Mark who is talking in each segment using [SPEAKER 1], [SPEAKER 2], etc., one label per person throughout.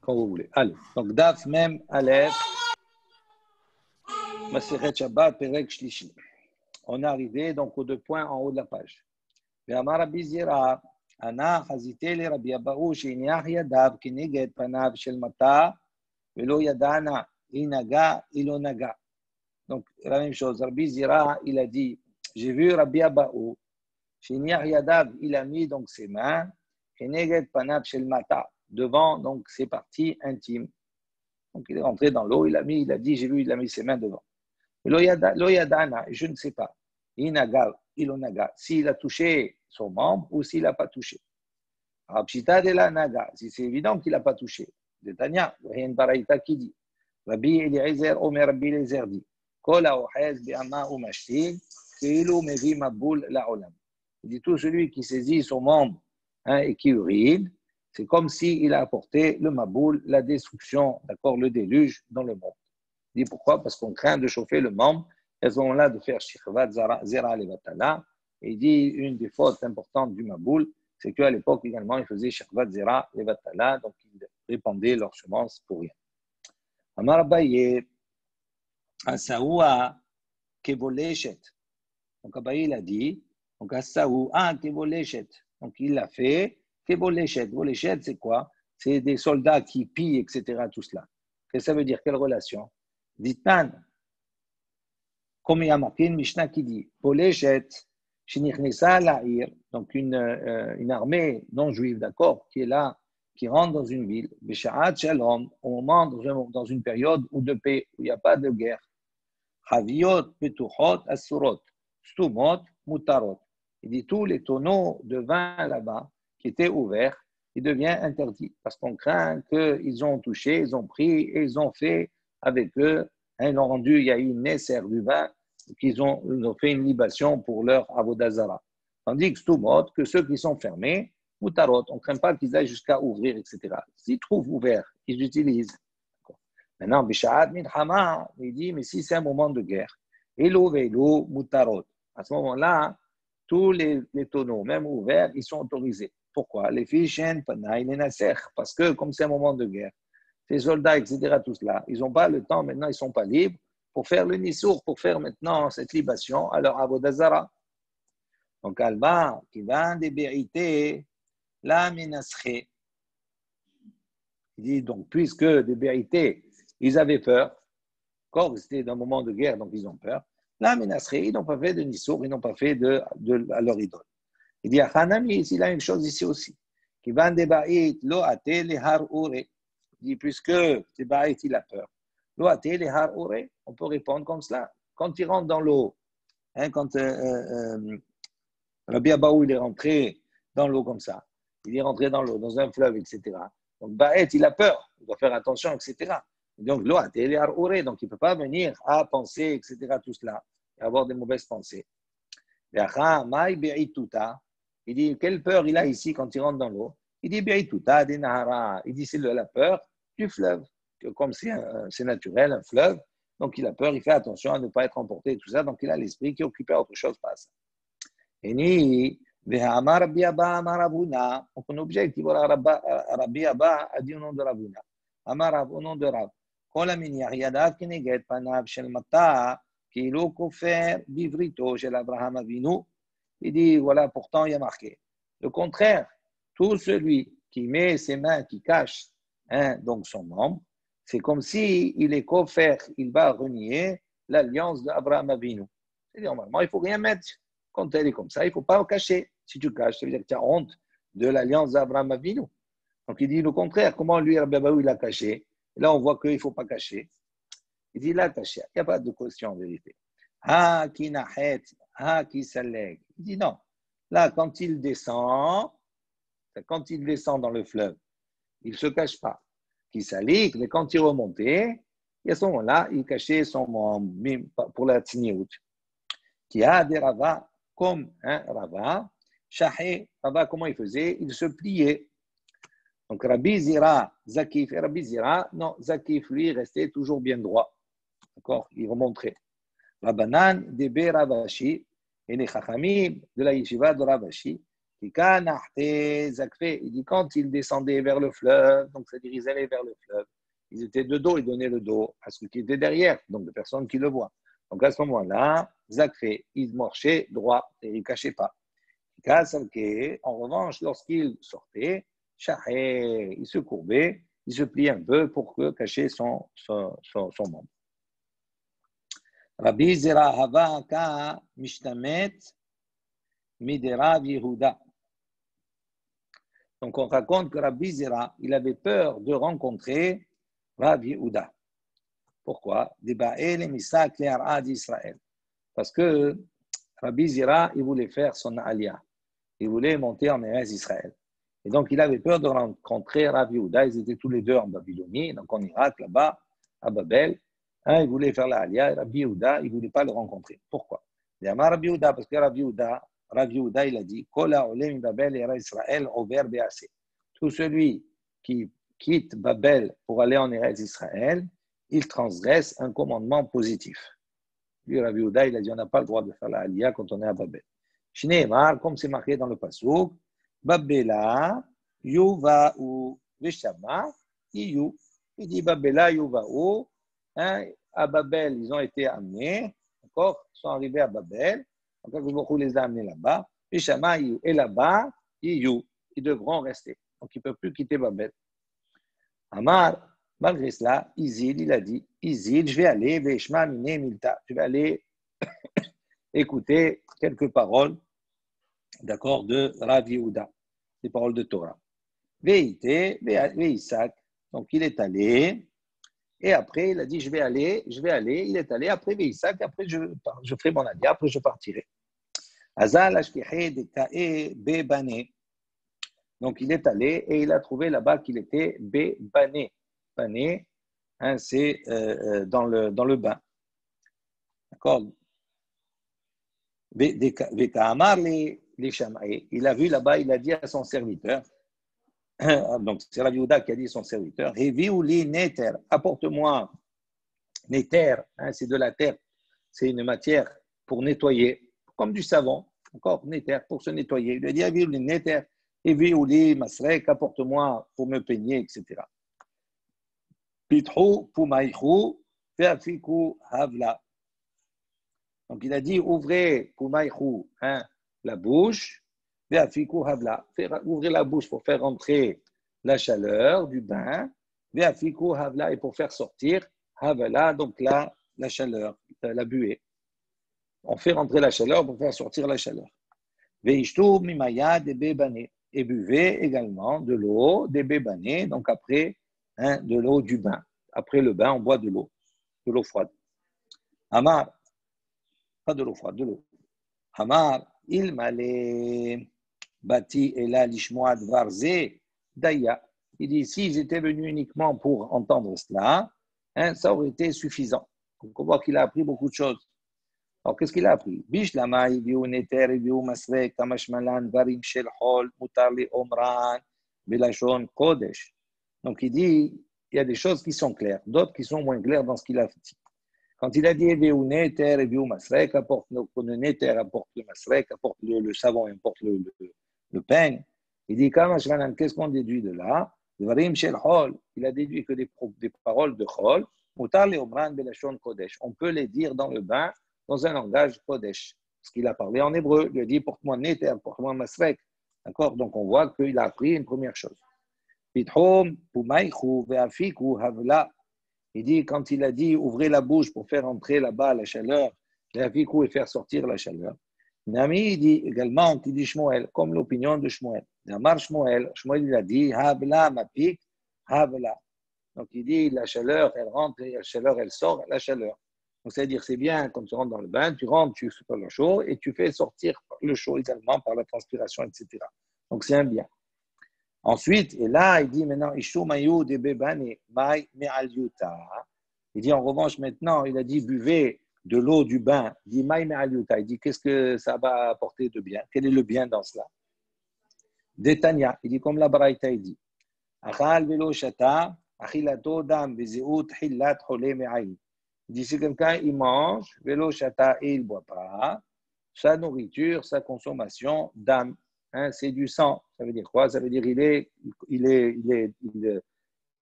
[SPEAKER 1] quand vous voulez. Allez, donc Daf Mem Aleph, Masechet Shabbat, Perek Shlishi. On est arrivé donc aux 2 points en haut de la page. Ve'amar Rabbi Zira, Ana Chazite le Rabbi Abahu, she'iniach yadav keneged panav shel mata, ve'lo yadana, inaga, ilo naga. Donc, la même chose. Rabbi Zira, il a dit, j'ai vu Rabbi Abahu, she'iniach yadav, il a mis donc ses mains, keneged panav shel mata, devant donc ses parties intimes. Donc, il est rentré dans l'eau, il a dit, j'ai vu, il a mis ses mains devant. Lo yadana, je ne sais pas. Inaga, ilonaga, s'il a touché son membre ou s'il n'a pas touché. Rabshita de la naga, si c'est évident qu'il n'a pas touché. De Tanya, il y a une baraïta qui dit, Rabbi Eliezer, Omer Rabbi Eliezer dit, Kol ha'ohez be'ama u'mashtin, ke'ilu mevi maboul la'olam. Il dit, tout celui qui saisit son membre et qui urine, c'est comme s'il a apporté le maboul, la destruction, d'accord, le déluge dans le monde. Il dit pourquoi? Parce qu'on craint de chauffer le membre, à ce moment-là de faire shirvat zera levatala. Et il dit une des fautes importantes du maboul, c'est qu'à l'époque également, ils faisaient shirvat zera levatala, donc ils répandaient leurs semences pour rien. Amar Abaye, Asaoua kevoleshet. Donc Abaye il a dit, donc Asaoua kevoleshet. Donc il l'a fait, kevoleshet. Voleshet c'est quoi? C'est des soldats qui pillent, etc. Tout cela. Qu'est-ce que ça veut dire? Quelle relation? Ditan, comme il y a marqué une Mishnah qui dit, Poleshet, Shinichnesa La'ir, donc une armée non juive, d'accord, qui est là, qui rentre dans une ville, Besha'at Shalom, au moment dans une période où de paix, où il n'y a pas de guerre, Chaviot, Petuchot, Asurot, Stumot, Mutarot. Il dit tous les tonneaux de vin là-bas qui étaient ouverts, ils deviennent interdits parce qu'on craint qu'ils ont touché, ils ont pris et ils ont fait avec eux, ils ont rendu, il y a eu une nesser du vin, ils ont fait une libation pour leur avodazara. Tandis que Stumot, que ceux qui sont fermés, Mutarot, on ne craint pas qu'ils aillent jusqu'à ouvrir, etc. S'ils trouvent ouvert, ils utilisent. Maintenant, Bisha'at Milchama, il dit, mais si c'est un moment de guerre, Elo Velo Mutarot, à ce moment-là, tous les tonneaux, même ouverts, ils sont autorisés. Pourquoi? Les fichen, Panaï, les Nasser, parce que comme c'est un moment de guerre, ces soldats, etc., tout cela, ils n'ont pas le temps, maintenant ils ne sont pas libres pour faire le Nissour, pour faire maintenant cette libation à leur Avodazara. Donc, Alba, qui va des vérités, la menasche. Il dit donc, puisque des vérités, ils avaient peur, encore, c'était un moment de guerre, donc ils ont peur, la menasche, ils n'ont pas fait de Nissour, ils n'ont pas fait à leur idole. Il dit à Hanami, il a une chose ici aussi. Qui va des baït, lo ate le har ure. Il dit, puisque des baït, il a peur. Lo ate le har ure, on peut répondre comme cela. Quand il rentre dans l'eau, quand Rabbi Abahu, il est rentré dans l'eau comme ça, il est rentré dans l'eau, dans un fleuve, etc. Donc, baït, il a peur, il doit faire attention, etc. Donc, lo ate le har ure, donc il ne peut pas venir à penser, etc., tout cela, et avoir des mauvaises pensées. Il dit, quelle peur il a ici quand il rentre dans l'eau? Il dit, il dit, c'est la peur du fleuve. Que comme c'est naturel, un fleuve, donc il a peur, il fait attention à ne pas être emporté et tout ça, donc il a l'esprit qui est occupé à autre chose, pas ça. Donc on objecte, voilà, Rabbi Abba a dit au nom de Ravuna. Amar au nom de Rav. Il dit, voilà, pourtant, il y a marqué. Le contraire, tout celui qui met ses mains, qui cache donc son membre, c'est comme si il est coffert, il va renier l'alliance d'Abraham Avinu. C'est-à-dire, normalement, il ne faut rien mettre. Quand elle est comme ça, il ne faut pas cacher. Si tu caches, ça veut dire que tu as honte de l'alliance d'Abraham Avinu. Donc, il dit le contraire. Comment lui, Rabbi Abahu, il a caché? Et là, on voit qu'il ne faut pas cacher. Il dit, là, caché. Il n'y a pas de question en vérité. Ah, qui nahet, ah, qui saleg. Il dit non. Là, quand il descend dans le fleuve, il ne se cache pas. Qui salik, mais quand il remontait, et à ce moment-là, il cachait son membre pour la tzniout. Qui a des Rava, comme Rava, Shahé, Rava, comment il faisait? Il se pliait. Donc, Rabbi Zira, Zakif, et Rabbi Zira, non, Zakif, lui, restait toujours bien droit. D'accord? Il remonterait. Rabbanan, Debe Ravashi, et les Chachamim de la yeshiva de Ravashi, Il dit quand ils descendaient vers le fleuve, donc c'est-à-dire ils allaient vers le fleuve, ils étaient de dos, ils donnaient le dos à ceux qui étaient derrière, donc de personnes qui le voient. Donc à ce moment-là, Zakfé, il marchait droit et il ne cachait pas. En revanche, lorsqu'il sortait, il se courbait, il se pliait un peu pour cacher son membre. Rabbi Zera Hava Ka Mishtamet Miderav Yehuda. Donc on raconte que Rabbi Zera, il avait peur de rencontrer Rav Yehuda. Pourquoi? Parce que Rabbi Zera, il voulait faire son aliyah. Il voulait monter en Eretz Israël. Et donc, il avait peur de rencontrer Rav Yehuda. Ils étaient tous les deux en Babylonie, donc en Irak, là-bas, à Babel. Il voulait faire la aliyah. Rabbi Yehuda, il ne voulait pas le rencontrer. Pourquoi? Il a dit Rabbi Yehuda, parce que Rav Yehuda, il a dit tout celui qui quitte Babel pour aller en Eretz Israël, il transgresse un commandement positif. Lui, Rabbi Yehuda, il a dit on n'a pas le droit de faire la aliyah quand on est à Babel. Shneimar, comme c'est marqué dans le pasuk, Babela, Yuva'u, Veshama, Iyu. Il dit Babela, Yuva'u. À Babel, ils ont été amenés, d'accord? Ils sont arrivés à Babel. Donc, beaucoup les a amenés là-bas. Veshama, Iyu. Et là-bas, Iyu. Ils devront rester. Donc, ils ne peuvent plus quitter Babel. Amar, malgré cela, Izil, il a dit Izil, je vais aller, Veshma, Mine, Milta. Je vais aller écouter quelques paroles, d'accord, de Rav Yehuda, les paroles de Torah. Veïté, Veïsak, donc il est allé, et après il a dit je vais aller, il est allé, après Veïsak, après je ferai mon aliyah, après je partirai. Azal Ashkehe de Kae Bebane. Donc il est allé et il a trouvé là-bas qu'il était Bebane. Bané, c'est dans le bain. D'accord? Il a vu là-bas, il a dit à son serviteur, donc c'est Rav Yehuda qui a dit à son serviteur, apporte-moi néter, c'est de la terre, c'est une matière pour nettoyer, comme du savon, encore néter pour se nettoyer. Il lui a dit, néter, apporte-moi pour me peigner, etc. Pithu, pumaïchu, feafiku, havla. Donc, il a dit, ouvrez pumaïchu, la bouche, ve'afiku havla. Ouvrez la bouche pour faire entrer la chaleur du bain, ve'afiku havla, et pour faire sortir havla, donc la chaleur, la buée. On fait rentrer la chaleur pour faire sortir la chaleur. Ve'ishtu mimaya de bebane. Et buvez également de l'eau des bébanés, donc après, de l'eau du bain. Après le bain, on boit de l'eau froide. Amar, pas de l'eau froide, de l'eau. Amar, il m'allait bâti et là l'ishmoad varze daya. Il dit, s'ils étaient venus uniquement pour entendre cela, ça aurait été suffisant. Donc on voit qu'il a appris beaucoup de choses. Alors, qu'est-ce qu'il a appris? Bishlama, ibiu neter, ibiu masrek, tamashmalan, varim shel hol, mutar li omran, belashon kodesh. Donc, il dit, il y a des choses qui sont claires, d'autres qui sont moins claires dans ce qu'il a dit. Quand il a dit ibiu neter, ibiu masrek, apporte le neter, apporte le masrek, apporte le savon, apporte le pain, il dit, kamashmalan, qu'est-ce qu'on déduit de là? Varim shel hol, il a déduit que des paroles de hol, mutar li omran, belashon kodesh. On peut les dire dans le bain, dans un langage Kodesh. Parce qu'il a parlé en hébreu, il a dit porte-moi Neter, porte-moi Masrek. D'accord? Donc on voit qu'il a appris une première chose. Il dit, quand il a dit ouvrez la bouche pour faire entrer là-bas la chaleur, et faire sortir la chaleur. Nami il dit également, il dit Shmuel, comme l'opinion de Shmuel. Shmuel il a dit Havla mapik, Havla. Donc il dit la chaleur, elle rentre et la chaleur, elle sort, la chaleur. Donc, c'est-à-dire, c'est bien, quand tu rentres dans le bain, tu rentres, tu fais le chaud et tu fais sortir le chaud également par la transpiration, etc. Donc, c'est un bien. Ensuite, et là, il dit maintenant, il dit en revanche, maintenant, il a dit, buvez de l'eau du bain. Il dit, il dit, qu'est-ce que ça va apporter de bien? Quel est le bien dans cela? Détania, il dit, comme la Baraïta, il dit, Achal velo shata, achilato dam, bezeut hillat chole me'aïn. Il dit, si quelqu'un, il mange, vélo chata et il ne boit pas, sa nourriture, sa consommation d'âme, hein, c'est du sang. Ça veut dire quoi? Ça veut dire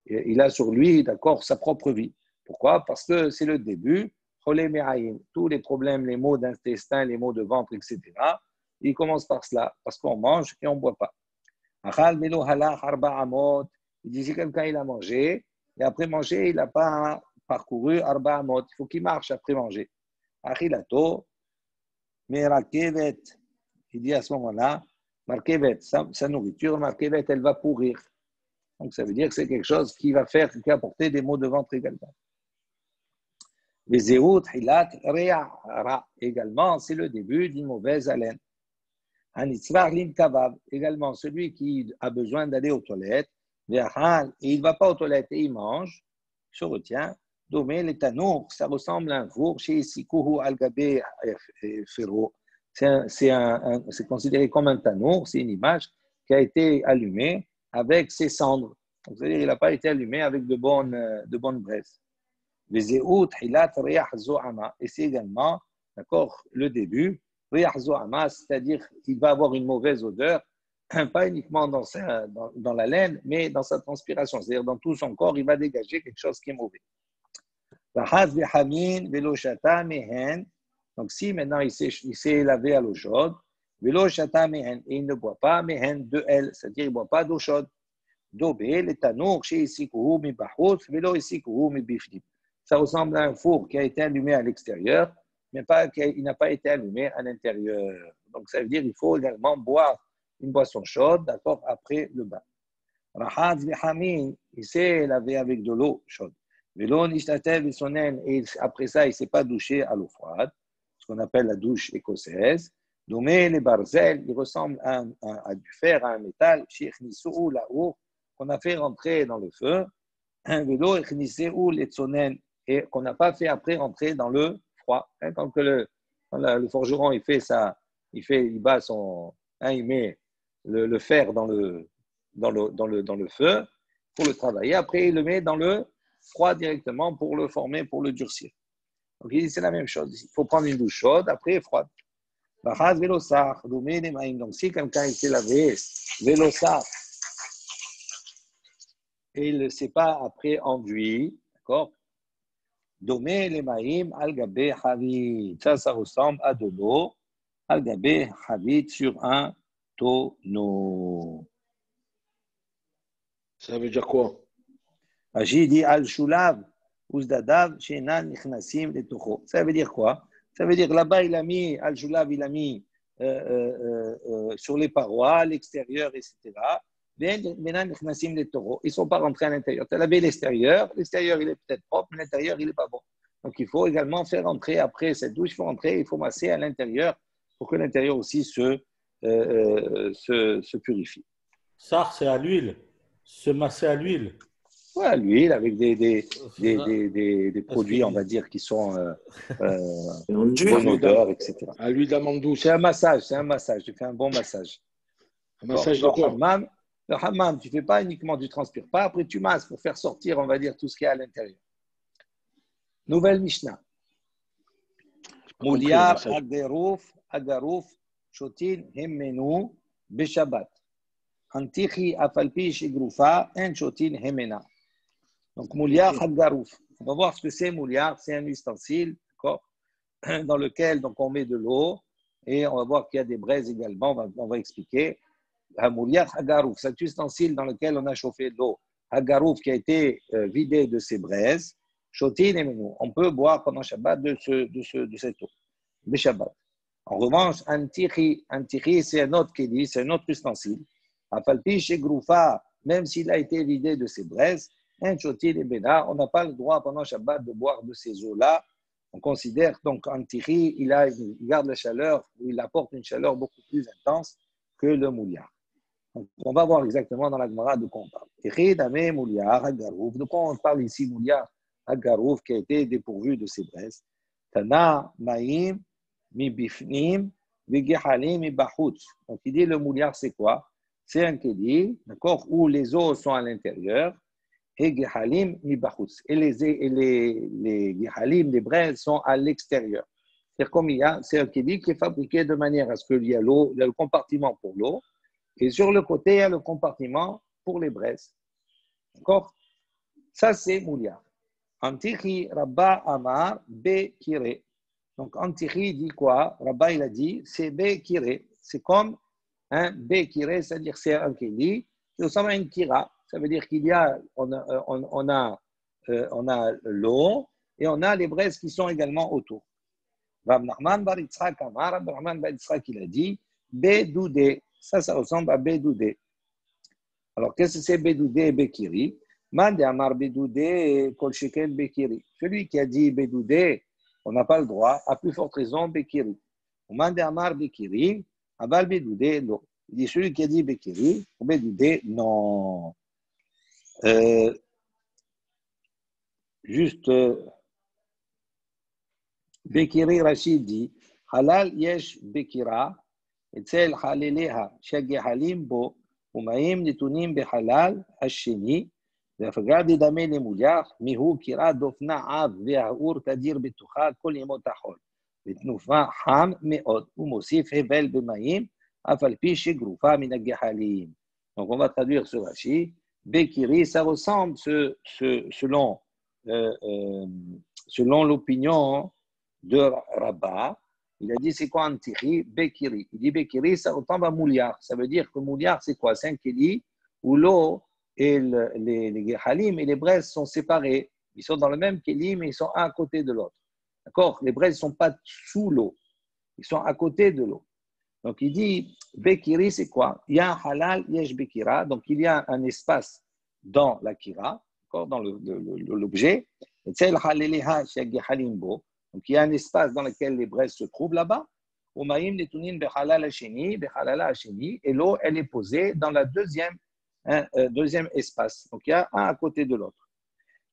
[SPEAKER 1] il a sur lui, d'accord, sa propre vie. Pourquoi? Parce que c'est le début. Tous les problèmes, les maux d'intestin, les maux de ventre, etc., ils commencent par cela, parce qu'on mange et on ne boit pas. Il dit, si quelqu'un il a mangé, et après manger, il n'a pas parcouru arba amot. Il faut qu'il marche après manger. Achilato, merakevet. Il dit à ce moment-là, markevet, sa nourriture, markevet, elle va pourrir. Donc ça veut dire que c'est quelque chose qui va apporter des maux de ventre également. Les zéout, hilat, rea, ra. Également, c'est le début d'une mauvaise haleine. Anitzvar lim kavav, également celui qui a besoin d'aller aux toilettes, et il ne va pas aux toilettes et il mange, se retient. Domé les tanours, ça ressemble à un four chez Sikuhu al-Gabé Ferro. C'est considéré comme un tanour, c'est une image qui a été allumée avec ses cendres. C'est-à-dire qu'il n'a pas été allumé avec de bonnes braises. Les éout, hilat, riah, zo'ama. Et c'est également, d'accord, le début. C'est-à-dire qu'il va avoir une mauvaise odeur, pas uniquement dans la laine, mais dans sa transpiration. C'est-à-dire dans tout son corps, il va dégager quelque chose qui est mauvais. Donc si maintenant il s'est lavé à l'eau chaude, et il ne boit pas mehen de elle, c'est-à-dire il ne boit pas d'eau chaude. Ça ressemble à un four qui a été allumé à l'extérieur, mais il n'a pas été allumé à l'intérieur. Donc, ça veut dire qu'il faut également boire une boisson chaude, d'accord, après le bain. Il s'est lavé avec de l'eau chaude. Et après ça, il ne s'est pas douché à l'eau froide, ce qu'on appelle la douche écossaise. Domé les barzel, il ressemble à du fer, à un métal, qu'on a fait rentrer dans le feu, un vélo et qu'on n'a pas fait après rentrer dans le froid. Quand le forgeron il bat il met le fer dans le feu pour le travailler. Après, il le met dans le froid directement pour le former, pour le durcir. Donc, il dit c'est la même chose. Il faut prendre une douche chaude, après froide. Donc, si quelqu'un s'est lavé, vélosar, et il ne s'est pas après enduit, d'accord? Domé les maïm al-gabé havit. Ça ressemble à de l'eau al-gabé havit sur un tonneau.
[SPEAKER 2] Ça veut dire quoi?
[SPEAKER 1] J'ai dit al-shulav uzdadav shenan nichnasim letocho. Ça veut dire quoi? Ça veut dire là-bas il a mis al-shulav, il a mis sur les parois, à l'extérieur, etc. Ils ne sont pas rentrés à l'intérieur. Tu as lavé l'extérieur il est peut-être propre, mais l'intérieur il n'est pas bon. Donc il faut également faire rentrer après cette douche, il faut masser à l'intérieur pour que l'intérieur aussi se purifie.
[SPEAKER 3] Ça, c'est à l'huile. Se masser à l'huile.
[SPEAKER 1] Oui, à l'huile avec des produits, on va dire, qui sont bonne odeur, etc.
[SPEAKER 2] À l'huile d'amande douce.
[SPEAKER 1] C'est un massage. Tu fais un bon massage.
[SPEAKER 2] Un massage de quoi?
[SPEAKER 1] Le hammam, tu ne fais pas uniquement, tu ne transpires pas, après tu masses pour faire sortir, on va dire, tout ce qu'il y a à l'intérieur. Nouvelle Mishnah. Mouliar agarouf shotin hemmenu beshabbat. Antichi afalpi shigrufa en shotin hemmena. Donc mouliar agarouf. On va voir ce que c'est mouliar. C'est un ustensile, d'accord, dans lequel donc, on met de l'eau et on va voir qu'il y a des braises également. On va expliquer. Mouliar hagarouf, cet ustensile dans lequel on a chauffé de l'eau. Hagarouf qui a été vidé de ses braises. Shotin hemmenu. On peut boire pendant Shabbat de cette eau. De Shabbat. En revanche, un tiri, c'est un autre kéli, c'est un autre ustensile. Afalpi shegrufa, même s'il a été vidé de ses braises, un chotin et bena, on n'a pas le droit pendant Shabbat de boire de ces eaux-là. On considère donc un tiri, il garde la chaleur, il apporte une chaleur beaucoup plus intense que le mouliar. Donc, on va voir exactement dans la Gemara de quoi on parle. Tiri, dame, mouliar, hagarouf. De quoi on parle ici, mouliar, hagarouf, qui a été dépourvu de ses braises. Tana, maïm, mi bifnim, vigehalim, mi bahutz. Donc, il dit le mouliar, c'est quoi? C'est un kéli, d'accord, où les os sont à l'intérieur, et gehalim, mi bahutz. Et les gehalim, les braises, sont à l'extérieur. C'est-à-dire, c'est un kéli qui est fabriqué de manière à ce qu'il y a l'eau, il y a le compartiment pour l'eau, Et sur le côté, il y a le compartiment pour les braises. D'accord? Ça, c'est Mouliar. Antichi Rabba Amar Bekire. Donc, Antichi dit quoi? Rabba, il a dit, c'est Bekire. C'est comme un Bekire, c'est-à-dire c'est un Keli, qui ressemble à une Kira. Ça veut dire qu'il y a, on a l'eau et on a les braises qui sont également autour. Rav Nachman bar Yitzhak Amar, Rav Nachman bar Yitzhak, il a dit, Bedoudé. Ça ressemble à Bedoudé. Alors, qu'est-ce que c'est Bedoudé et Bekiri? Mande Amar Bedoudé, Kol Shekel Bekiri. Celui qui a dit Bedoudé, on n'a pas le droit, à plus forte raison, Bekiri. Mande Amar Bekiri, Abal Bedoudé, non. Il dit celui qui a dit Bekiri, Bedoudé, non. Juste, Bekiri Rachid dit, Halal yesh Bekira, אצל חליליה שגחלים בו ומאים נתונים בחלל השני והפגע דדמה למולח מיהו קירה דופנה עב והאור תדיר בתוכה כל ימות החול ותנופה חם מאוד ומוסיף הבל במים אף על פי שגרופה מן הגחלים. Donc on va traduire ce Rashi. Bekiri, ça ressemble selon l'opinion de Rabba. Il a dit, c'est quoi un tiri? Bekiri. Il dit, Bekiri, ça ressemble à Mouliar. Ça veut dire que Mouliar, c'est quoi? C'est un keli où l'eau et les gehalim et les braises sont séparés. Ils sont dans le même keli, mais ils sont un à côté de l'autre. D'accord? Les braises ne sont pas sous l'eau. Ils sont à côté de l'eau. Donc, il dit, Bekiri, c'est quoi? Il y a un halal, yesh Bekira. Donc, il y a un espace dans la kira, d'accord? Dans l'objet. Et c'est le haleleha, chez gehalim bo. Donc, il y a un espace dans lequel les braises se trouvent là-bas. Et l'eau, elle est posée dans la deuxième espace. Donc, il y a un à côté de l'autre.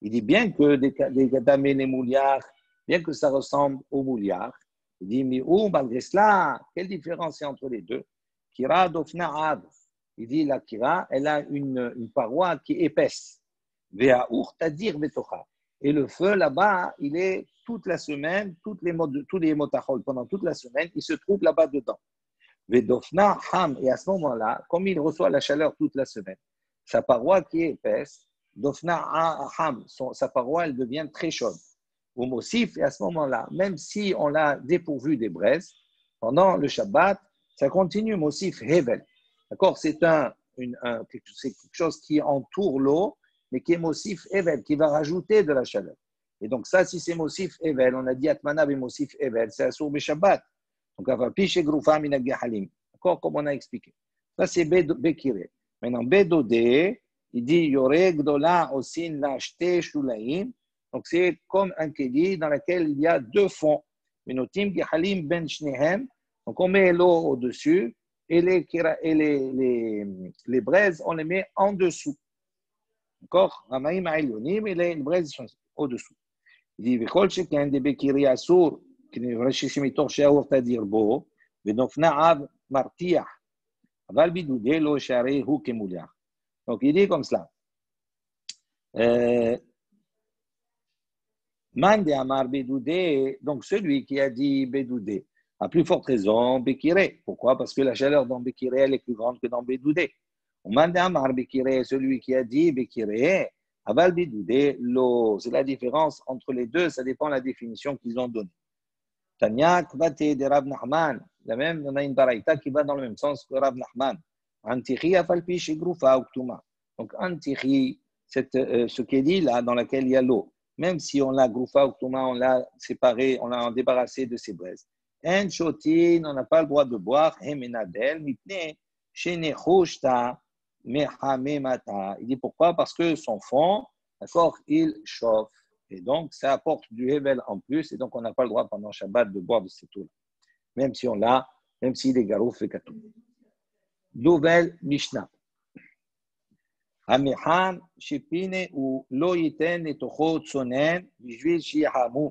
[SPEAKER 1] Il dit bien que des gadamés, les mouliards, bien que ça ressemble aux mouliards, il dit, mais où, malgré cela, quelle différence il y a entre les deux? Kira dofna ad. Il dit, la kira, elle a une paroi qui est épaisse. Ve'aour tadir betocha. Et le feu, là-bas, il est toute la semaine, tous les motachol, pendant toute la semaine, il se trouve là-bas dedans. Vedofna ham, et à ce moment-là, comme il reçoit la chaleur toute la semaine, sa paroi qui est épaisse, dofna ham, sa paroi, elle devient très chaude. Au Mosif, et à ce moment-là, même si on l'a dépourvu des braises, pendant le Shabbat, ça continue Mosif Hevel. D'accord? C'est quelque chose qui entoure l'eau, mais qui est Mosif Evel, qui va rajouter de la chaleur. Et donc ça, si c'est Mosif Evel, on a dit Atmana et Mosif Evel, c'est Asur Shabbat. Donc, Avapiche Groufa Minag Halim. D'accord, comme on a expliqué. Ça, c'est Bekire. Maintenant, Bedodé, il dit Yore Gdola Osin Lashte Shulaim. Donc, c'est comme un keli dans lequel il y a deux fonds. Minotim Gehalim Ben Shnehem. Donc, on met l'eau au-dessus et les braises, on les met en dessous. D'accord? Ramaïm Aïlionim et les braises sont au-dessous. Il dit, Vechol Sheken de Bekiri Asur, qui ne réchissent mitor Shaour Tadir Bo, Vedofna Av Martiah, Aval Bidoudé Lo Share Hu Kemoulia. Donc, il dit comme cela. Mande Amar Bedoudé, donc celui qui a dit Bedoudé, à plus forte raison, Bekiré. Pourquoi? Parce que la chaleur dans Bekiré, elle est plus grande que dans Bedoudé. Mande Amar Bekiré, celui qui a dit Bekiré, Aval Bedoudé, l'eau. C'est la différence entre les deux, ça dépend de la définition qu'ils ont donnée. Tanya Kvate de Rav Nachman, la même, on a une baraïta qui va dans le même sens que Rav Nachman. Antichi Afalpi Shigrufa Uktuma. Donc, Antichi, ce qu'il dit là, dans lequel il y a l'eau. Même si on l'a groufa ou ktouma, on l'a séparé, on l'a débarrassé de ses braises. En shotin, on n'a pas le droit de boire. Hemenadel, mitne, shenechushta, mehamemata. Il dit pourquoi? Parce que son fond, d'accord, il chauffe. Et donc, ça apporte du hevel en plus. Et donc, on n'a pas le droit pendant Shabbat de boire de cette eau-là. Même si on l'a, même s'il est garouf et katou. Nouvelle Mishnah. Amiham, Shipine ou Loïten et Tocho Tsonen, Vishvil Shihamu.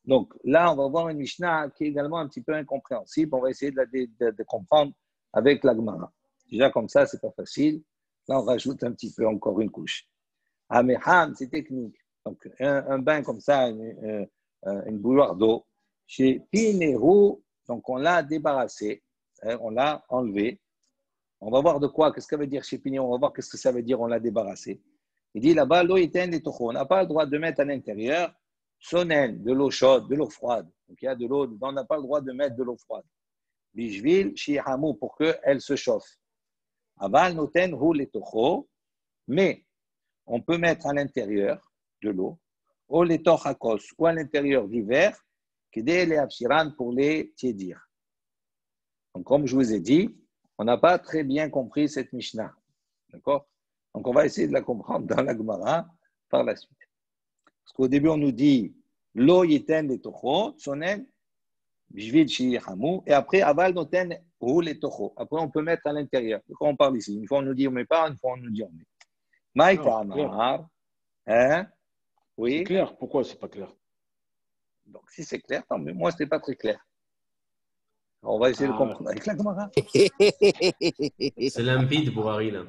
[SPEAKER 1] Donc là, on va voir une Mishnah qui est également un petit peu incompréhensible. On va essayer de comprendre avec la Gemara. Déjà, comme ça, c'est pas facile. Là, on rajoute un petit peu encore une couche. Amiham, c'est technique. Donc, un bain comme ça, une bouilloire d'eau. Chez Pinehu, donc on l'a débarrassé, on l'a enlevé. On va voir de quoi, qu'est-ce que ça veut dire chez Pignon, on va voir qu'est-ce que ça veut dire, on l'a débarrassé. Il dit là-bas, l'eau iten et tocho. On n'a pas le droit de mettre à l'intérieur sonen, de l'eau chaude, de l'eau froide. Donc il y a de l'eau, on n'a pas le droit de mettre de l'eau froide. Bishvil shihamu, pour qu'elle se chauffe. Aval noten hu le tocho, mais on peut mettre à l'intérieur de l'eau, ou les tochakos, ou à l'intérieur du verre, kidé les abshiran pour les tiédir. Donc comme je vous ai dit, on n'a pas très bien compris cette Mishnah. D'accord? Donc, on va essayer de la comprendre dans la Gemara par la suite. Parce qu'au début, on nous dit Lo yiten le tocho, sonen, bishvil shihamu, et après, aval noten hu le tocho. Après, on peut mettre à l'intérieur. De quoi on parle ici? Une fois, on nous dit on ne met pas, une fois, on nous dit on met. Maïka Amar, hein? Oui.
[SPEAKER 2] C'est clair. Pourquoi c'est pas clair?
[SPEAKER 1] Donc, si c'est clair, tant mieux. Moi, ce n'est pas très clair. Alors, on va essayer de comprendre avec la Gemara.
[SPEAKER 4] C'est limpide pour Harry, là.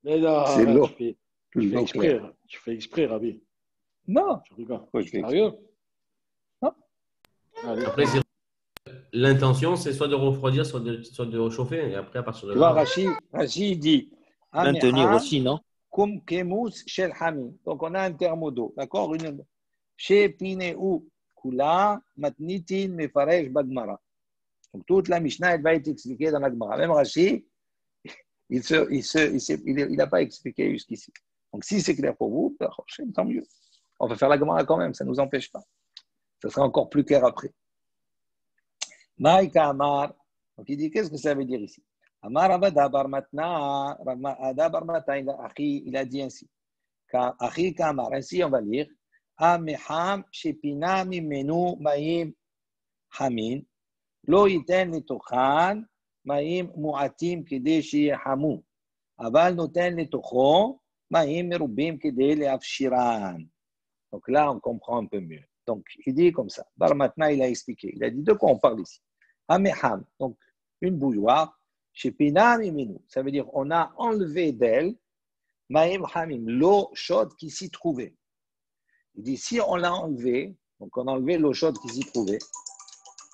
[SPEAKER 2] Mais là,
[SPEAKER 1] C'est l'eau.
[SPEAKER 2] tu fais exprès. Tu fais exprès, Rabbi.
[SPEAKER 1] Non.
[SPEAKER 2] Tu rigoles.
[SPEAKER 1] Pourquoi je fais exprès?
[SPEAKER 2] Sérieux?
[SPEAKER 1] Non.
[SPEAKER 2] Allez.
[SPEAKER 4] Après, l'intention, c'est soit de refroidir, soit de réchauffer. Et après, à partir de
[SPEAKER 1] Tu vois,
[SPEAKER 4] là.
[SPEAKER 1] Rachid dit
[SPEAKER 5] Maintenir aussi, non?
[SPEAKER 1] Kum kemus shel hami. Donc, on a un terme d'eau. D'accord? Chez Pineu Kula Matnitin Mefaresh Bagmara. Donc, toute la Mishnah, elle va être expliquée dans la Gemara. Même Rachid, il n'a pas expliqué jusqu'ici. Donc, si c'est clair pour vous, tant mieux. On va faire la Gemara quand même, ça ne nous empêche pas. Ça sera encore plus clair après. Maïka Amar. Donc, il dit, qu'est-ce que ça veut dire ici? Amar Abada Bar Matna, Ada Bar Matna, il a dit ainsi. Achi Kamar, ainsi on va lire. Ameham Shepina Mimenu Maïm Hamin. Lo yiten letochan maim mu'atim kidei sheyehamu. Aval noten letocho maim merubim kidei leafshiran. Donc là, on comprend un peu mieux. Donc, il dit comme ça. Bar Matna, il a expliqué. Il a dit de quoi on parle ici? Ameham, donc une bouilloire. Shepina mimenu. Ça veut dire on a enlevé d'elle maim hamim, l'eau chaude qui s'y trouvait. Il dit si on l'a enlevé, donc on a enlevé l'eau chaude qui s'y trouvait.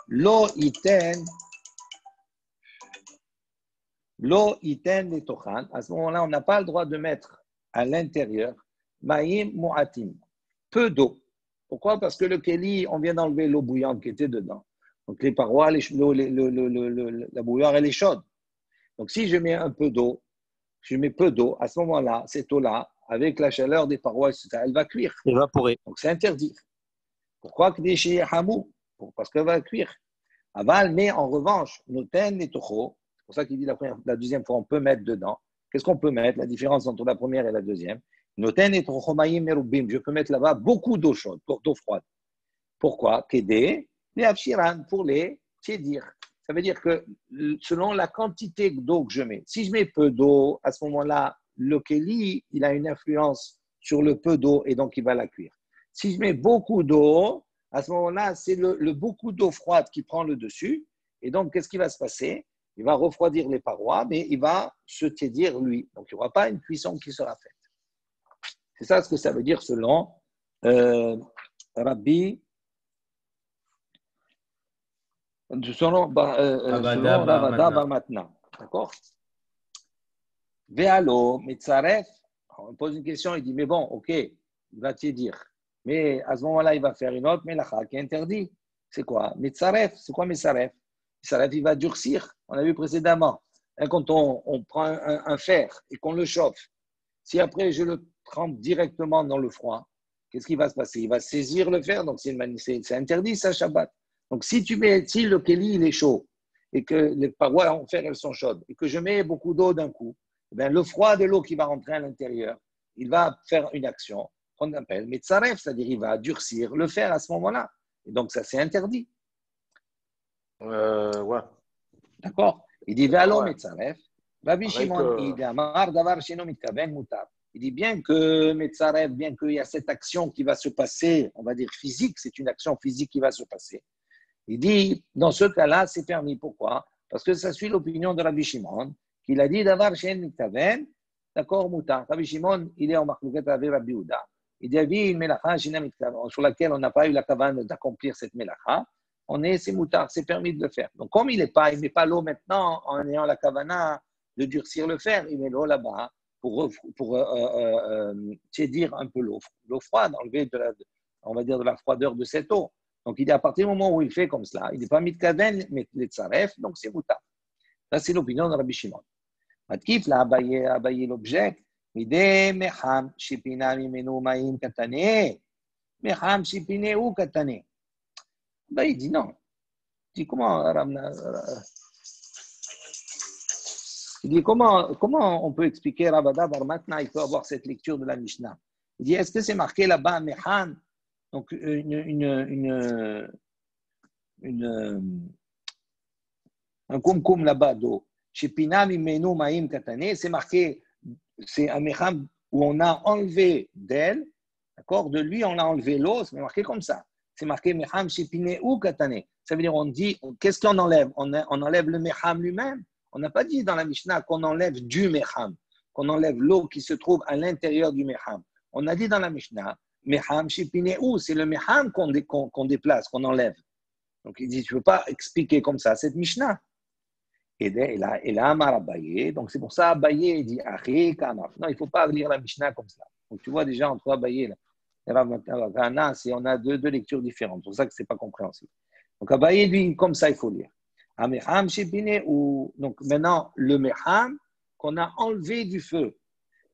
[SPEAKER 1] Lo iten les tochan. À ce moment-là, on n'a pas le droit de mettre à l'intérieur maïm mu'atim, peu d'eau. Pourquoi? Parce que le keli, on vient d'enlever l'eau bouillante qui était dedans. Donc les parois, la bouilloire, elle est chaude. Donc si je mets un peu d'eau, je mets peu d'eau, à ce moment-là, cette eau-là, avec la chaleur des parois, elle va cuire.
[SPEAKER 5] Évaporer.
[SPEAKER 1] Donc c'est interdit. Pourquoi que des hamou? Parce qu'elle va cuire. Aval, mais en revanche, noten et tocho, c'est pour ça qu'il dit la deuxième fois, on peut mettre dedans. Qu'est-ce qu'on peut mettre? La différence entre la première et la deuxième. Noten et tocho maïm merubim. Je peux mettre là-bas beaucoup d'eau chaude, d'eau froide. Pourquoi? Kédé, les afshiran, pour les tiédir. Ça veut dire que selon la quantité d'eau que je mets, si je mets peu d'eau, à ce moment-là, le keli, il a une influence sur le peu d'eau et donc il va la cuire. Si je mets beaucoup d'eau, à ce moment-là, c'est le beaucoup d'eau froide qui prend le dessus. Et donc, qu'est-ce qui va se passer? Il va refroidir les parois, mais il va se tiédir lui. Donc, il n'y aura pas une cuisson qui sera faite. C'est ça ce que ça veut dire selon Rabbi. Selon Ravada Bar Matna. D'accord? Ve'alo, Metzaref. On pose une question, il dit, mais bon, ok, il va tiédir. Mais à ce moment-là, il va faire une autre mélacha qui est interdit. C'est quoi? Metzaref. C'est quoi Metzaref? Metzaref, il va durcir. On a vu précédemment. Quand on prend un fer et qu'on le chauffe, si après je le trempe directement dans le froid, qu'est-ce qui va se passer? Il va saisir le fer, donc c'est interdit ça, Shabbat. Donc si le keli il est chaud et que les parois en fer elles sont chaudes et que je mets beaucoup d'eau d'un coup, eh le froid de l'eau qui va rentrer à l'intérieur, il va faire une action qu'on appelle metzaref, c'est-à-dire il va durcir le fer à ce moment-là. Et donc ça c'est interdit.
[SPEAKER 2] Ouais.
[SPEAKER 1] D'accord? Il dit ve'alo
[SPEAKER 2] Ouais.
[SPEAKER 1] metzaref. Rabbi Shimon, il dit amar davar sheno mitkaven mutar. Il dit bien que metzaref, bien qu'il y a cette action qui va se passer, on va dire physique, c'est une action physique qui va se passer. Il dit, dans ce cas-là, c'est permis. Pourquoi? Parce que ça suit l'opinion de Rabbi Shimon, qu'il a dit d'avoir chez Miktaven, d'accord, Moutar. Rabbi Shimon, il est en Marlouket avec Rabbi Uda. Il dit, il y a une mélacha sur laquelle on n'a pas eu la kavane d'accomplir cette mélacha. C'est Moutar, c'est permis de le faire. Donc, comme il ne met pas l'eau maintenant en ayant la kavana de durcir le fer, il met l'eau là-bas pour tiédir un peu l'eau froide, enlever on va dire de la froideur de cette eau. Donc, il dit à partir du moment où il fait comme cela, il n'est pas mitkaden, mais les tsaref, donc c'est mouta. Ça, c'est l'opinion de Rabbi Shimon. Matkif, là, Abaye l'objecte. Midé mecham shipina mimenu ma'im katane. Mecham shipine ou katane. Il dit non. Il dit comment on peut expliquer Rabada Barmatna, il peut avoir cette lecture de la Mishnah. Il dit, est-ce que c'est marqué là-bas, Mechan, donc un kumkum là-bas d'eau. Chez Pinam Imenu Maim Katane, c'est marqué, c'est un Mecham où on a enlevé d'elle, d'accord, de lui on a enlevé l'eau, c'est marqué comme ça. C'est marqué Mecham Shipine ou Katane. Ça veut dire, on dit, qu'est-ce qu'on enlève? On enlève le Mecham lui-même. On n'a pas dit dans la Mishnah qu'on enlève du Mecham, qu'on enlève l'eau qui se trouve à l'intérieur du Mecham. On a dit dans la Mishnah, Mecham Shipine ou, c'est le Mecham qu'on déplace, qu'on enlève. Donc il dit, tu ne peux pas expliquer comme ça cette Mishnah. Et là, Amar Abaye, donc c'est pour ça Abaye dit, Achi Kamar. Non, il ne faut pas lire la Mishnah comme ça. Donc tu vois déjà entre Abaye et Rav Kana, on a deux lectures différentes. C'est pour ça que ce n'est pas compréhensible. Donc Abaye, lui, comme ça, il faut lire. Amecham Shipine ou, donc maintenant, le Mecham qu'on a enlevé du feu.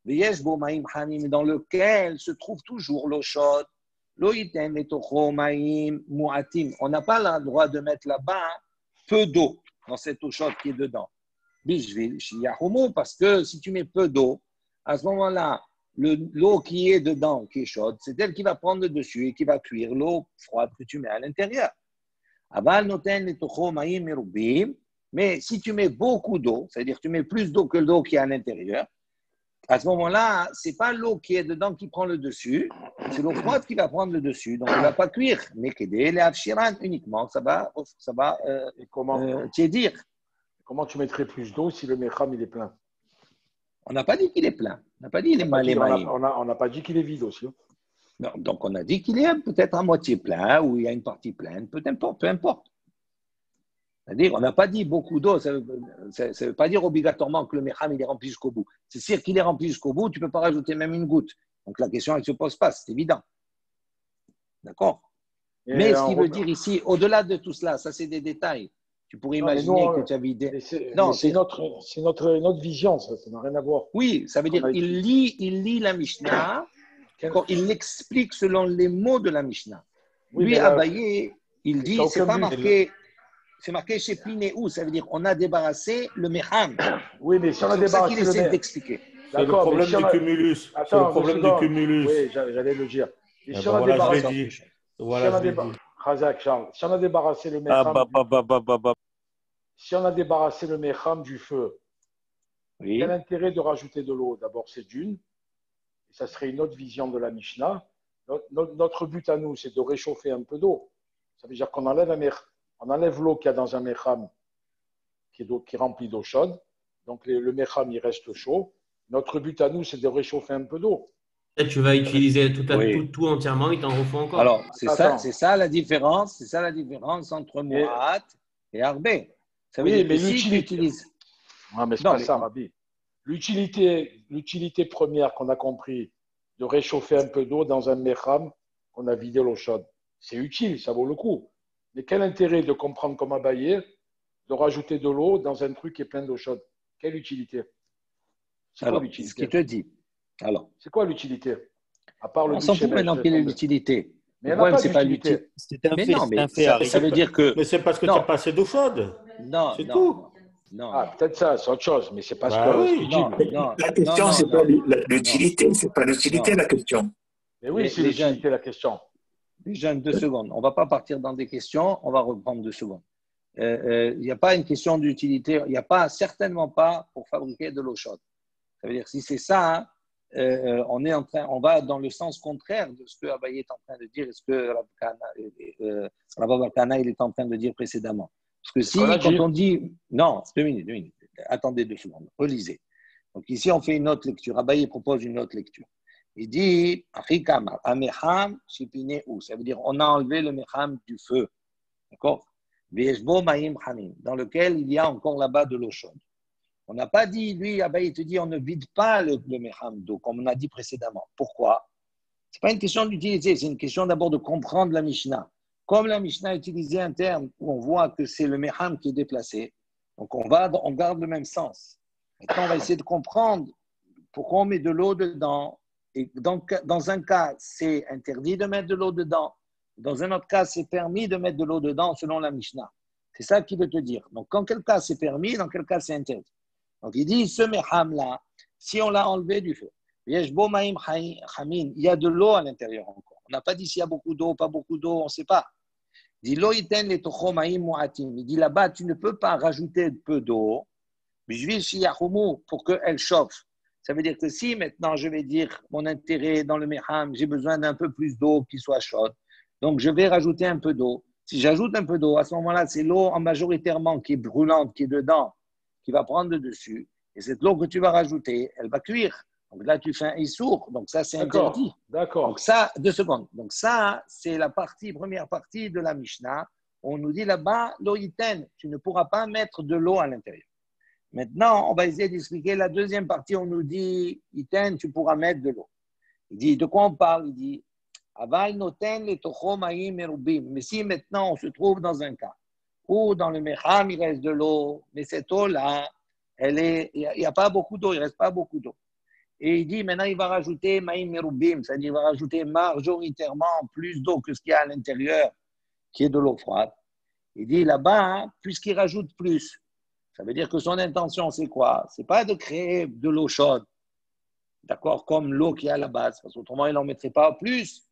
[SPEAKER 1] V'yesh bo ma'im hanim, dans lequel se trouve toujours l'eau chaude. Lo yitem etocho ma'im mu'atim. On n'a pas le droit de mettre là-bas peu d'eau dans cette eau chaude qui est dedans. Bishvil shiyahumu, parce que si tu mets peu d'eau, à ce moment-là, l'eau qui est dedans, qui est chaude, c'est elle qui va prendre le dessus et qui va cuire l'eau froide que tu mets à l'intérieur. Aval noten etocho ma'im merubim. Mais si tu mets beaucoup d'eau, c'est-à-dire tu mets plus d'eau que l'eau qui est à l'intérieur, à ce moment-là, ce n'est pas l'eau qui est dedans qui prend le dessus, c'est l'eau froide qui va prendre le dessus. Donc, elle ne va pas cuire. Mais les afshiran uniquement, ça va tiédir.
[SPEAKER 2] Comment tu mettrais plus d'eau si le Mecham il est plein?
[SPEAKER 1] On n'a pas dit qu'il est plein. On n'a pas dit qu'il est mal.
[SPEAKER 2] On n'a pas dit qu'il est vide aussi.
[SPEAKER 1] Non, donc, on a dit qu'il est peut-être à moitié plein ou il y a une partie pleine, peu importe. C'est-à-dire, on n'a pas dit beaucoup d'eau, ça ne veut pas dire obligatoirement que le Mecham il est rempli jusqu'au bout. C'est sûr qu'il est rempli jusqu'au bout, tu ne peux pas rajouter même une goutte. Donc la question, elle ne se pose pas, c'est évident. D'accord? Mais ce qu'il veut dire ici, au-delà de tout cela, ça c'est des détails. Tu pourrais imaginer que tu as vidé.
[SPEAKER 2] Non, c'est notre vision, ça n'a rien à voir.
[SPEAKER 1] Oui, ça veut dire qu'il lit la Mishnah, il l'explique selon les mots de la Mishnah. Oui, lui, Abaye, il dit, c'est pas marqué. C'est marqué chez Plinéou, ça veut dire on a débarrassé le Mecham.
[SPEAKER 2] Oui, mais si on a débarrassé.
[SPEAKER 1] C'est ça qu'il essaie d'expliquer.
[SPEAKER 3] C'est le problème du cumulus. C'est le problème du cumulus.
[SPEAKER 2] Oui, j'allais le dire. Et si on a
[SPEAKER 3] débarrassé.
[SPEAKER 2] Si on a débarrassé le Mecham. Si on a débarrassé le Mecham du feu, quel intérêt de rajouter de l'eau? D'abord, c'est d'une. Et ça serait une autre vision de la Mishnah. Notre but à nous, c'est de réchauffer un peu d'eau. Ça veut dire qu'on enlève un Mecham. On enlève l'eau qu'il y a dans un Mecham qui est rempli d'eau chaude. Donc, le Mecham, il reste chaud. Notre but à nous, c'est de réchauffer un peu d'eau.
[SPEAKER 4] Et tu vas utiliser tout entièrement, il t'en refaut encore.
[SPEAKER 1] Alors, c'est ça la différence. C'est ça la différence entre Mou'at et Arbé. Ça veut dire
[SPEAKER 2] mais
[SPEAKER 1] que si tu utilises…
[SPEAKER 2] Non, mais c'est pas ça, Rabbi. L'utilité première qu'on a compris de réchauffer un peu d'eau dans un Mecham qu'on a vidé l'eau chaude, c'est utile, ça vaut le coup. Mais quel intérêt de comprendre comme Abaye, de rajouter de l'eau dans un truc qui est plein d'eau chaude? Quelle utilité? C'est quoi l'utilité?
[SPEAKER 1] Ce qu'il te dit. Alors,
[SPEAKER 2] c'est quoi l'utilité? À part le
[SPEAKER 1] on s'en fout maintenant quelle est l'utilité.
[SPEAKER 2] Mais le problème, c'est pas l'utilité.
[SPEAKER 5] C'est un fait.
[SPEAKER 1] Non, mais ça veut dire que…
[SPEAKER 3] Mais c'est parce que tu as pas assez d'eau chaude.
[SPEAKER 1] Non,
[SPEAKER 3] c'est tout.
[SPEAKER 1] Non.
[SPEAKER 2] Ah, peut-être ça, c'est autre chose, mais c'est pas
[SPEAKER 6] La question, c'est pas l'utilité, c'est pas l'utilité la question.
[SPEAKER 2] Mais oui, c'est l'utilité la question.
[SPEAKER 1] Déjà, 2 secondes. On ne va pas partir dans des questions, on va reprendre 2 secondes. Il n'y a pas une question d'utilité, il n'y a pas, certainement pas pour fabriquer de l'eau chaude. Ça veut dire si c'est ça, on va dans le sens contraire de ce que Abaye est en train de dire et ce que Rav Kana il est en train de dire précédemment. Parce que si, quand on dit… Non, 2 minutes. Attendez 2 secondes. Relisez. Donc ici, on fait une autre lecture. Abaye propose une autre lecture. Il dit, Amecham Shipineu, ça veut dire on a enlevé le Mecham du feu, d'accord? Dans lequel il y a encore là-bas de l'eau chaude. On n'a pas dit, lui, Abaye, il te dit, on ne vide pas le Mecham d'eau, comme on a dit précédemment. Pourquoi? Ce n'est pas une question d'utiliser, c'est une question d'abord de comprendre la Mishnah. Comme la Mishnah a utilisé un terme où on voit que c'est le Mecham qui est déplacé, donc on garde le même sens. Maintenant, on va essayer de comprendre pourquoi on met de l'eau dedans. Et dans un cas, c'est interdit de mettre de l'eau dedans. Dans un autre cas, c'est permis de mettre de l'eau dedans selon la Mishnah. C'est ça qu'il veut te dire. Donc, dans quel cas c'est permis, dans quel cas c'est interdit. Donc, il dit, ce Mecham-là, si on l'a enlevé du feu, il y a de l'eau à l'intérieur encore. On n'a pas dit s'il y a beaucoup d'eau, pas beaucoup d'eau, on ne sait pas. Il dit, il dit là-bas, tu ne peux pas rajouter peu d'eau pour qu'elle chauffe. Ça veut dire que si maintenant je vais dire mon intérêt dans le Mecham, j'ai besoin d'un peu plus d'eau qui soit chaude, donc je vais rajouter un peu d'eau. Si j'ajoute un peu d'eau, à ce moment-là, c'est l'eau en majoritairement qui est brûlante, qui est dedans, qui va prendre le dessus. Et cette eau que tu vas rajouter, elle va cuire. Donc là, tu fais un issour. Donc ça, c'est interdit.
[SPEAKER 2] D'accord.
[SPEAKER 1] Donc ça, 2 secondes. Donc ça, c'est la première partie de la Mishnah. On nous dit là-bas, l'eau iten, tu ne pourras pas mettre de l'eau à l'intérieur. Maintenant, on va essayer d'expliquer la deuxième partie. On nous dit, iten, tu pourras mettre de l'eau. Il dit, de quoi on parle? Il dit, aval noten le tocho ma'im merubim. Mais si maintenant on se trouve dans un cas où dans le Mecham il reste de l'eau, mais cette eau-là, il n'y a pas beaucoup d'eau, il ne reste pas beaucoup d'eau. Et il dit, maintenant il va rajouter ma'im merubim, c'est-à-dire il va rajouter majoritairement plus d'eau que ce qu'il y a à l'intérieur, qui est de l'eau froide. Il dit là-bas, puisqu'il rajoute plus, ça veut dire que son intention, c'est quoi? Ce n'est pas de créer de l'eau chaude, d'accord, comme l'eau qu'il y a à la base, parce qu'autrement, il n'en mettrait pas plus.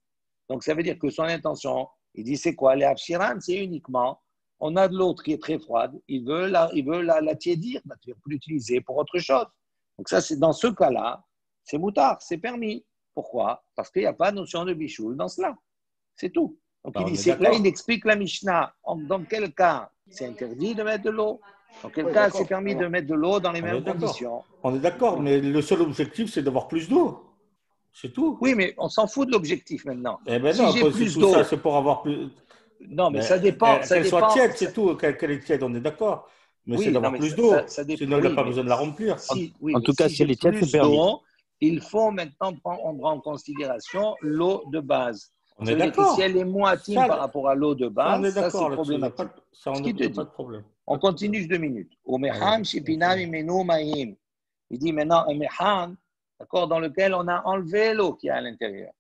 [SPEAKER 1] Donc, ça veut dire que son intention, il dit, c'est quoi? Les Afshiran, c'est uniquement, on a de l'eau qui est très froide, il veut la tiédir, il ne veut plus l'utiliser pour autre chose. Donc, ça, c'est dans ce cas-là, c'est moutard, c'est permis. Pourquoi? Parce qu'il n'y a pas de notion de bichoul dans cela. C'est tout. Donc, là, il explique la Mishnah. Dans quel cas c'est interdit de mettre de l'eau? Dans quel cas c'est permis de mettre de l'eau dans les mêmes conditions?
[SPEAKER 3] On est d'accord, mais le seul objectif, c'est d'avoir plus d'eau. C'est tout.
[SPEAKER 1] Oui, mais on s'en fout de l'objectif maintenant.
[SPEAKER 3] Eh ben si non, j'ai plus d'eau, c'est pour avoir plus.
[SPEAKER 1] Non, mais ça dépend.
[SPEAKER 3] Qu'elle soit tiède, c'est tout. Qu'elle est tiède, on est d'accord. Mais oui, c'est d'avoir plus d'eau. Sinon, il n'a pas besoin de la remplir.
[SPEAKER 5] En tout cas, si elle est tiède, c'est permis.
[SPEAKER 1] Il faut maintenant prendre en considération l'eau de base.
[SPEAKER 3] On est d'accord.
[SPEAKER 1] Si elle est moitié par rapport à l'eau de base, ça c'est problématique.
[SPEAKER 3] Ça, on n'a pas de problème.
[SPEAKER 1] On continue 2 minutes. Au mecham shipinam imenu ma'im. Il dit maintenant un mecham, d'accord, dans lequel on a enlevé l'eau qui est à l'intérieur.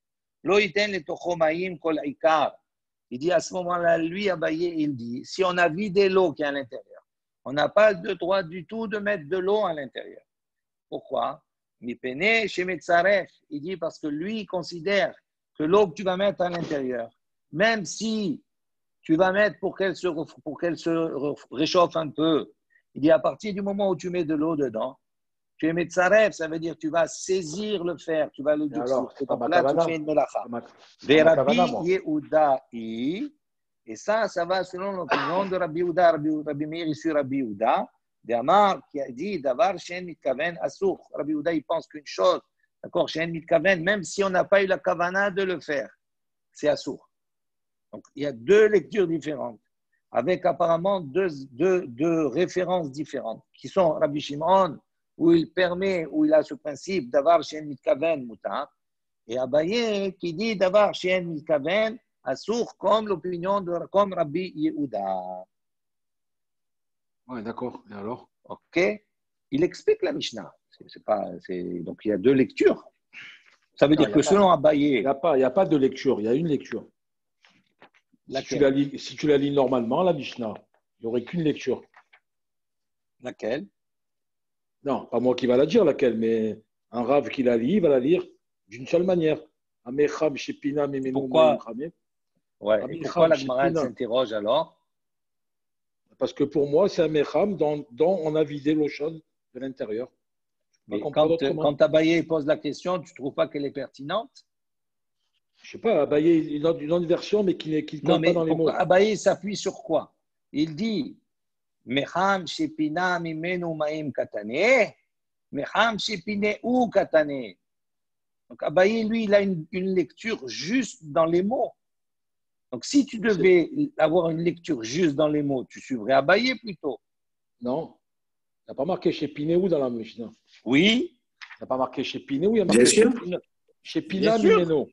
[SPEAKER 1] Lo iten le tocho ma'im kol ikar. Il dit à ce moment-là, lui, Abaye, il dit, si on a vidé l'eau qui est à l'intérieur, on n'a pas le droit du tout de mettre de l'eau à l'intérieur. Pourquoi? Mipene chez Metzaref. Il dit parce que lui, il considère que l'eau que tu vas mettre à l'intérieur, même si tu vas mettre pour qu'elle se réchauffe un peu, il dit à partir du moment où tu mets de l'eau dedans, tu es Metzaref, ça veut dire que tu vas saisir le fer, tu vas le durcir. Donc là, tu fais une melacha. Rabbi Yehuda, et ça va selon l'opinion de Rabbi Yehuda, Rabbi Meir sur Rabbi Yehuda, d'Amar qui a dit Davar Shen Mitkaven Asur. Rabbi Yehuda, il pense qu'une chose, d'accord, Shen Mitkaven, même si on n'a pas eu la kavana de le faire, c'est Asur. Donc il y a 2 lectures différentes, avec apparemment deux références différentes, qui sont Rabbi Shimon, où il a ce principe Davar Shen Mitkaven Mutar, et Abaye qui dit Davar Shen Mitkaven Asur, comme l'opinion comme Rabbi Yehuda.
[SPEAKER 2] Oui, d'accord. Et alors?
[SPEAKER 1] Ok. Il explique la Mishnah. Donc, il y a 2 lectures. Ça veut dire que selon Abaye…
[SPEAKER 2] Il n'y a pas de lecture, il y a une lecture. Si tu la lis normalement, la Mishnah, il n'y aurait qu'une lecture.
[SPEAKER 1] Laquelle?
[SPEAKER 2] Non, pas moi qui va la dire, laquelle, mais un Rav qui la lit, il va la lire d'une seule manière.
[SPEAKER 1] Pourquoi? Ouais. Et pourquoi la Gemara s'interroge alors?
[SPEAKER 2] Parce que pour moi, c'est un mecham dont on a vidé l'eau chaude de l'intérieur.
[SPEAKER 1] Mais quand Abaye pose la question, tu ne trouves pas qu'elle est pertinente?
[SPEAKER 2] Je ne sais pas, Abaye, une autre version, mais qui ne colle pas dans les mots.
[SPEAKER 1] Abaye s'appuie sur quoi? Il dit Mecham shepina mimenu ma'im katane, Mecham shepine ou katane. Donc Abaye, lui, il a une lecture juste dans les mots. Donc, si tu devais avoir une lecture juste dans les mots, tu suivrais Abaye plutôt.
[SPEAKER 2] Non. n'a pas marqué chez Pinéou dans la Mishnah.
[SPEAKER 1] Oui.
[SPEAKER 2] Il n'a pas marqué chez Pinéou, il y a marqué chez Pina Mimeno.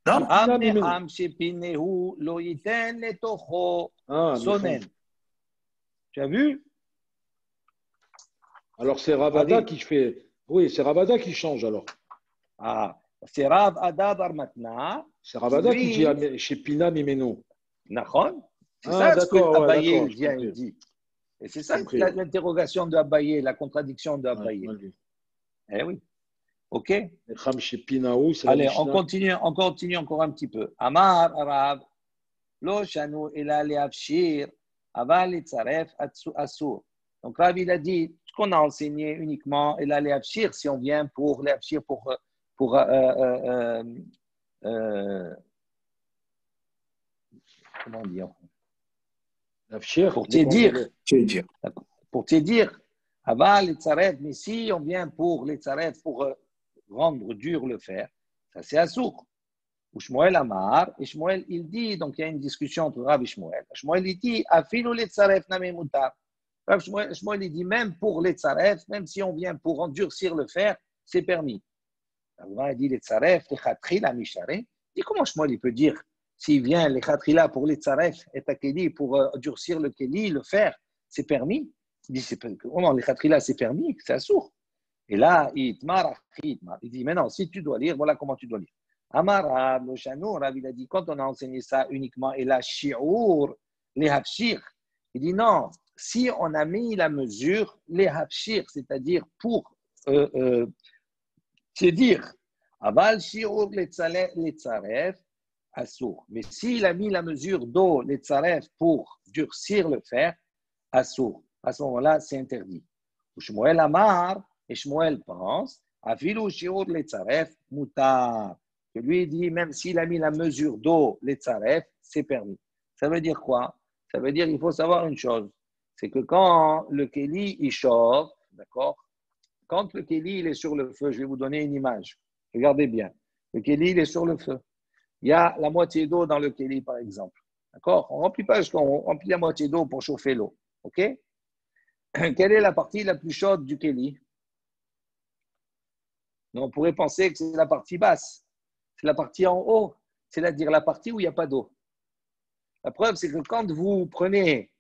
[SPEAKER 6] Non.
[SPEAKER 1] Am chez Pinéou, lo yiten letocho sonen. Tu as vu?
[SPEAKER 2] Alors c'est Ravada qui fait. Oui, c'est Ravada qui change alors.
[SPEAKER 1] Ah, c'est Rav Ada Bar Matna.
[SPEAKER 2] C'est Ravada qui dit chez Pina Mimeno.
[SPEAKER 1] Nachon. C'est ça ce que Abaye vient
[SPEAKER 2] il
[SPEAKER 1] dit. Et c'est ça l'interrogation de Abaye, la contradiction de Abaye. Eh oui. OK.
[SPEAKER 2] Allez,
[SPEAKER 1] on continue encore un petit peu. Amar Rav, lo shanu ela leavshir, aval etzaref asur. Donc Rav, il a dit ce qu'on a enseigné uniquement ela leavshir, si on vient pour leavshir pour comment dire? Pour te dire. Pour te dire, aval les tzaref, mais si on vient pour les tzaref, pour rendre dur le fer, ça c'est assour. Ou Shmuel Amar, et Shmuel il dit, donc il y a une discussion entre Rav et Shmuel. Shmuel il dit, afilou les tzaref name mutar. Shmuel il dit, même pour les tzaref, même si on vient pour endurcir le fer, c'est permis. Rav il dit, les tzaref, les chatrila mishare. Et comment Shmuel il peut dire, s'il vient les chatrila pour les tzaref et ta keli pour durcir le keli, le fer, c'est permis? Il dit, comment les chatrila c'est permis? C'est assour. Et là, il dit, mais non, si tu dois lire, voilà comment tu dois lire. Amar Rav, le Shanou, Rav, il a dit, quand on a enseigné ça uniquement, et la shi'ur, les hafshir, il dit non, si on a mis la mesure, les hafshir, c'est-à-dire pour dire, aval shi'ur les tzaref, assour. Mais s'il a mis la mesure d'eau, les tzaref, pour durcir le fer, assour. À ce moment-là, c'est interdit. Shmuel Amar, et Shmuel pense, afilu shi'ur les tzaref, mutar. Que lui dit, même s'il a mis la mesure d'eau, les tzaref, c'est permis. Ça veut dire quoi? Ça veut dire qu'il faut savoir une chose, c'est que quand le keli, il chauffe, d'accord? Quand le keli, il est sur le feu, je vais vous donner une image. Regardez bien. Le keli, il est sur le feu. Il y a la moitié d'eau dans le keli, par exemple. D'accord? On ne remplit pas jusqu'on remplit la moitié d'eau pour chauffer l'eau. OK? Quelle est la partie la plus chaude du keli? On pourrait penser que c'est la partie basse. C'est la partie en haut, c'est-à-dire la partie où il n'y a pas d'eau. La preuve, c'est que quand vous prenez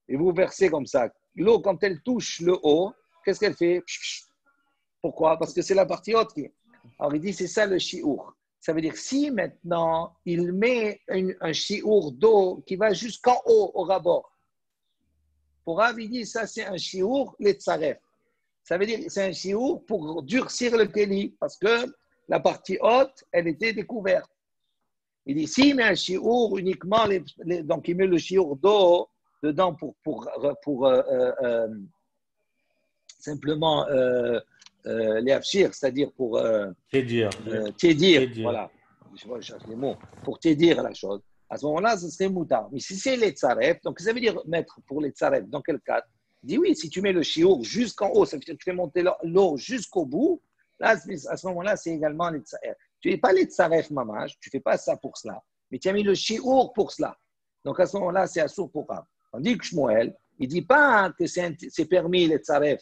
[SPEAKER 1] et vous versez comme ça, l'eau, quand elle touche le haut, qu'est-ce qu'elle fait? Pourquoi? Parce que c'est la partie haute. Alors, il dit, c'est ça le shi'ur. Ça veut dire, si maintenant, il met un shi'ur d'eau qui va jusqu'en haut, au rabord. Pour Rav, il dit, ça, c'est un shi'ur, les tzaref. Ça veut dire, c'est un shi'ur pour durcir le keli, parce que la partie haute, elle était découverte. Il dit, s'il met un shi'ur uniquement, donc il met le shi'ur d'eau dedans pour simplement les afshir, c'est-à-dire pour
[SPEAKER 3] t'aidir.
[SPEAKER 1] Voilà, je cherche les mots, pour t'aidir la chose. À ce moment-là, ce serait moutar. Mais si c'est les tzaref, donc ça veut dire mettre pour les tzaref, dans quel cas? Il dit oui, si tu mets le shi'ur jusqu'en haut, ça veut dire que tu fais monter l'eau jusqu'au bout. Là, à ce moment-là, c'est également les tzaref. Tu n'es pas les tzaref mamage, tu ne fais pas ça pour cela, mais tu as mis le shi'ur pour cela. Donc à ce moment-là, c'est assour pour Rav. On dit que Shmuel, il ne dit pas que c'est permis les tzaref.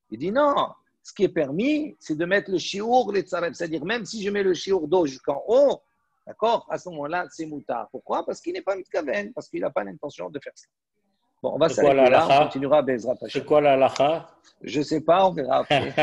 [SPEAKER 1] Il dit non, ce qui est permis, c'est de mettre le shi'ur les tzaref. C'est-à-dire, même si je mets le shi'ur d'eau jusqu'en haut, d'accord, à ce moment-là, c'est moutar. Pourquoi? Parce qu'il n'est pas mitkaven, parce qu'il n'a pas l'intention de faire ça. Bon, on va s'arrêter là, on continuera Bezrat Hashem.
[SPEAKER 3] C'est quoi la halakha?
[SPEAKER 1] Je ne sais pas, on verra après.